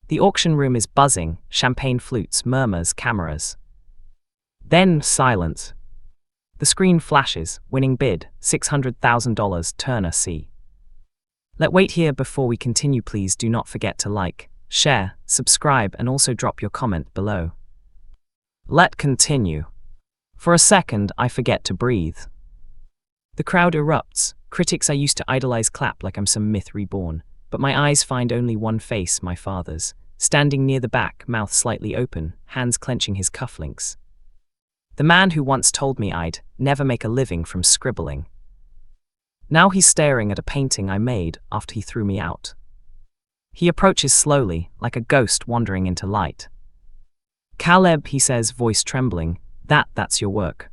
The auction room is buzzing, champagne flutes, murmurs, cameras. Then silence. The screen flashes, winning bid, $600,000, Turner C. Let's wait here before we continue. Please do not forget to like, share, subscribe, and also drop your comment below. Let's continue. For a second, I forget to breathe. The crowd erupts. Critics I used to idolize clap like I'm some myth reborn, but my eyes find only one face, my father's, standing near the back, mouth slightly open, hands clenching his cufflinks. The man who once told me I'd never make a living from scribbling. Now he's staring at a painting I made after he threw me out. He approaches slowly, like a ghost wandering into light. "Caleb," he says, voice trembling, that's your work."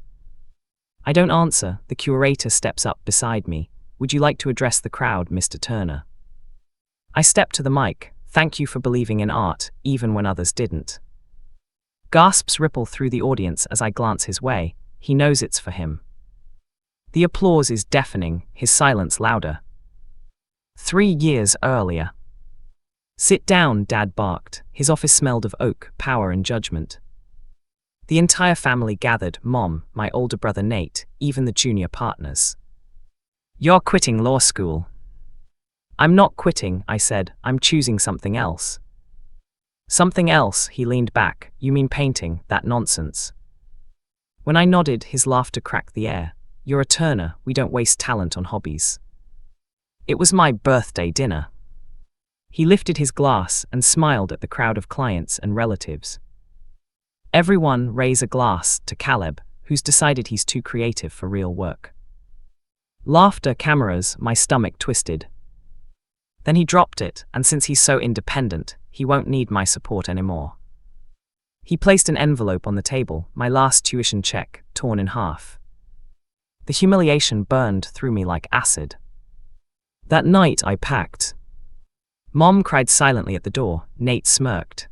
I don't answer. The curator steps up beside me. "Would you like to address the crowd, Mr. Turner?" I step to the mic. "Thank you for believing in art, even when others didn't." Gasps ripple through the audience as I glance his way. He knows it's for him. The applause is deafening, his silence louder. 3 years earlier. "Sit down," Dad barked. His office smelled of oak, power, and judgment. The entire family gathered, Mom, my older brother Nate, even the junior partners. "You're quitting law school." "I'm not quitting," I said. "I'm choosing something else." "Something else," he leaned back. "You mean painting, that nonsense?" When I nodded, his laughter cracked the air. "You're a Turner, we don't waste talent on hobbies." It was my birthday dinner. He lifted his glass and smiled at the crowd of clients and relatives. Everyone raise a glass to Caleb, who's decided he's too creative for real work. Laughter, cameras, my stomach twisted. Then he dropped it, and since he's so independent, he won't need my support anymore. He placed an envelope on the table, my last tuition check, torn in half. The humiliation burned through me like acid. That night I packed. Mom cried silently at the door. Nate smirked.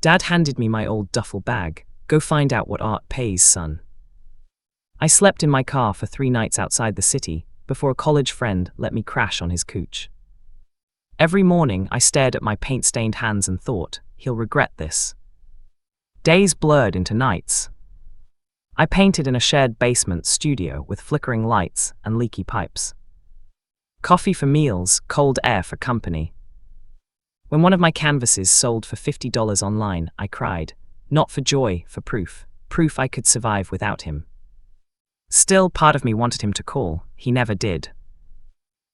Dad handed me my old duffel bag. "Go find out what art pays, son." I slept in my car for 3 nights outside the city, before a college friend let me crash on his couch. Every morning I stared at my paint-stained hands and thought, he'll regret this. Days blurred into nights. I painted in a shared basement studio with flickering lights and leaky pipes. Coffee for meals, cold air for company. When one of my canvases sold for $50 online, I cried, not for joy, for proof I could survive without him. Still, part of me wanted him to call. He never did.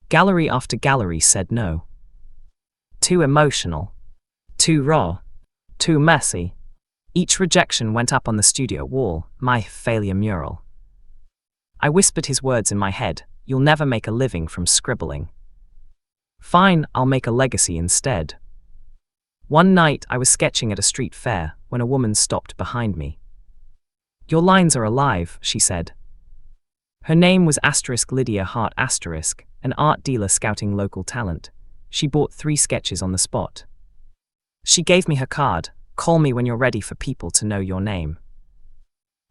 Gallery after gallery said no. Too emotional. Too raw. Too messy. Each rejection went up on the studio wall, my failure mural. I whispered his words in my head. "You'll never make a living from scribbling." "Fine, I'll make a legacy instead." One night I was sketching at a street fair when a woman stopped behind me. "Your lines are alive," she said. Her name was Lydia Hart *, an art dealer scouting local talent. She bought 3 sketches on the spot. She gave me her card. "Call me when you're ready for people to know your name."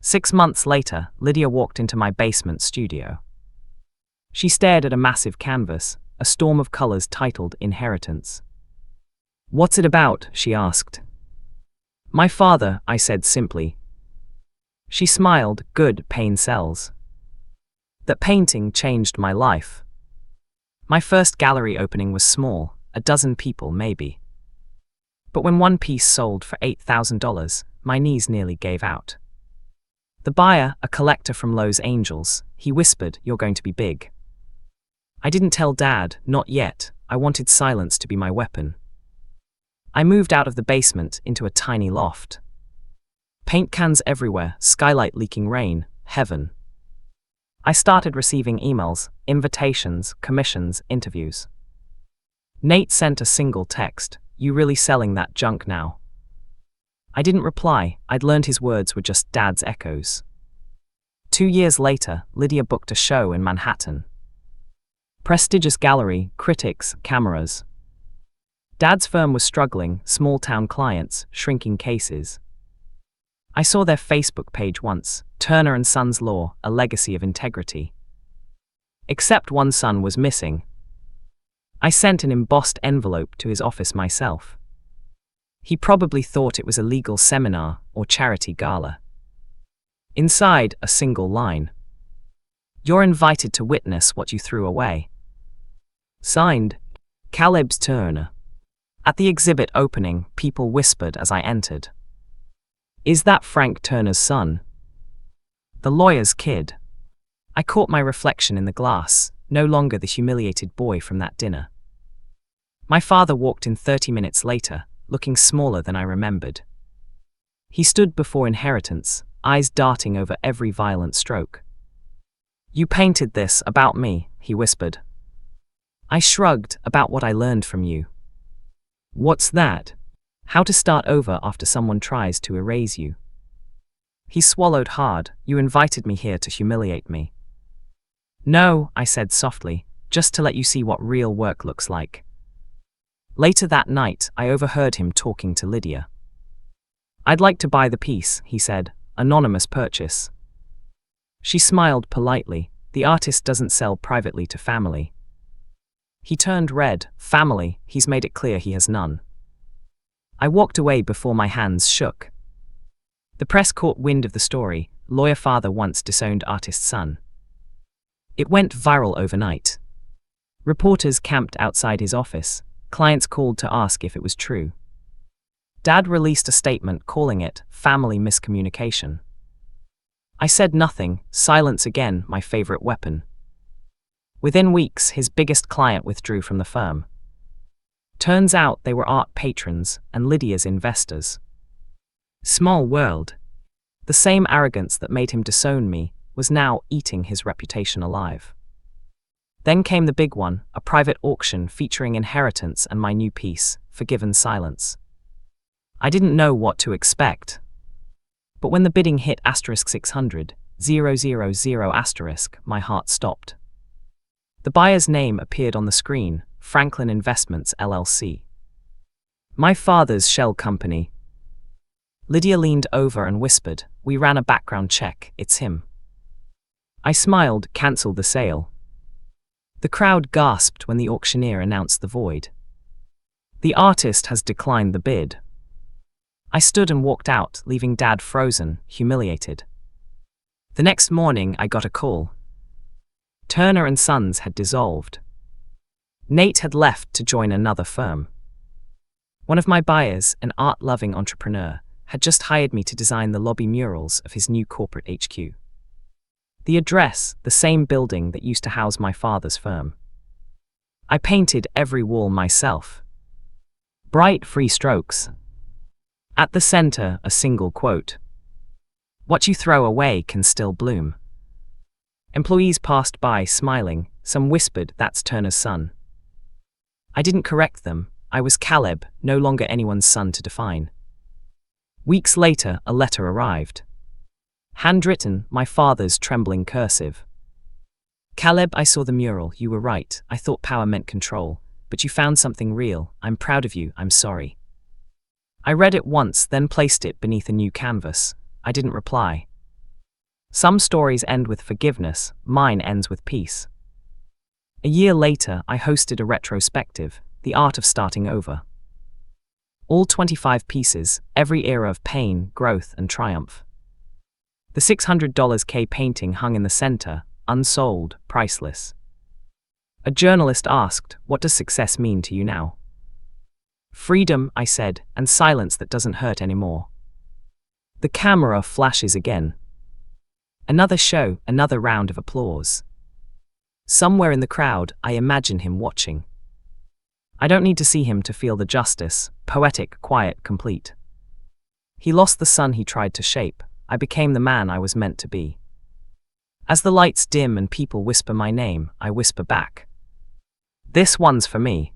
6 months later, Lydia walked into my basement studio. She stared at a massive canvas, a storm of colors titled Inheritance. "What's it about?" she asked. "My father," I said simply. She smiled. "Good, pain sells." That painting changed my life. My first gallery opening was small, a dozen people maybe. But when one piece sold for $8,000, my knees nearly gave out. The buyer, a collector from Los Angeles, he whispered, "You're going to be big." I didn't tell Dad, not yet. I wanted silence to be my weapon. I moved out of the basement into a tiny loft. Paint cans everywhere, skylight leaking rain, heaven. I started receiving emails, invitations, commissions, interviews. Nate sent a single text, "You really selling that junk now?" I didn't reply. I'd learned his words were just Dad's echoes. 2 years later, Lydia booked a show in Manhattan. Prestigious gallery, critics, cameras. Dad's firm was struggling, small-town clients, shrinking cases. I saw their Facebook page once, Turner and Sons Law, a legacy of integrity. Except one son was missing. I sent an embossed envelope to his office myself. He probably thought it was a legal seminar or charity gala. Inside, a single line. You're invited to witness what you threw away. Signed, Caleb Turner. At the exhibit opening, people whispered as I entered. Is that Frank Turner's son? The lawyer's kid. I caught my reflection in the glass, no longer the humiliated boy from that dinner. My father walked in 30 minutes later, looking smaller than I remembered. He stood before inheritance, eyes darting over every violent stroke. You painted this about me, he whispered. I shrugged. About what I learned from you. What's that? How to start over after someone tries to erase you. He swallowed hard. You invited me here to humiliate me. No, I said softly, just to let you see what real work looks like. Later that night, I overheard him talking to Lydia. I'd like to buy the piece, he said, anonymous purchase. She smiled politely. The artist doesn't sell privately to family. He turned red. Family, he's made it clear he has none. I walked away before my hands shook. The press caught wind of the story. Lawyer father once disowned artist son. It went viral overnight. Reporters camped outside his office. Clients called to ask if it was true. Dad released a statement calling it family miscommunication. I said nothing. Silence again, my favorite weapon. Within weeks, his biggest client withdrew from the firm. Turns out they were art patrons and Lydia's investors. Small world. The same arrogance that made him disown me was now eating his reputation alive. Then came the big one, a private auction featuring inheritance and my new piece, Forgiven Silence. I didn't know what to expect. But when the bidding hit *600,000*, my heart stopped. The buyer's name appeared on the screen, Franklin Investments LLC. My father's shell company. Lydia leaned over and whispered, we ran a background check, it's him. I smiled, cancelled the sale. The crowd gasped when the auctioneer announced the void. The artist has declined the bid. I stood and walked out, leaving Dad frozen, humiliated. The next morning I got a call. Turner and Sons had dissolved. Nate had left to join another firm. One of my buyers, an art-loving entrepreneur, had just hired me to design the lobby murals of his new corporate HQ. The address, the same building that used to house my father's firm. I painted every wall myself. Bright free strokes. At the center, a single quote. What you throw away can still bloom. Employees passed by smiling, some whispered, that's Turner's son. I didn't correct them. I was Caleb, no longer anyone's son to define. Weeks later, a letter arrived. Handwritten, my father's trembling cursive. Caleb, I saw the mural, you were right, I thought power meant control, but you found something real, I'm proud of you, I'm sorry. I read it once, then placed it beneath a new canvas. I didn't reply. Some stories end with forgiveness, mine ends with peace. A year later, I hosted a retrospective, The Art of Starting Over. All 25 pieces, every era of pain, growth, and triumph. The $600K painting hung in the center, unsold, priceless. A journalist asked, what does success mean to you now? Freedom, I said, and silence that doesn't hurt anymore. The camera flashes again. Another show, another round of applause. Somewhere in the crowd, I imagine him watching. I don't need to see him to feel the justice, poetic, quiet, complete. He lost the son he tried to shape. I became the man I was meant to be. As the lights dim and people whisper my name, I whisper back. This one's for me.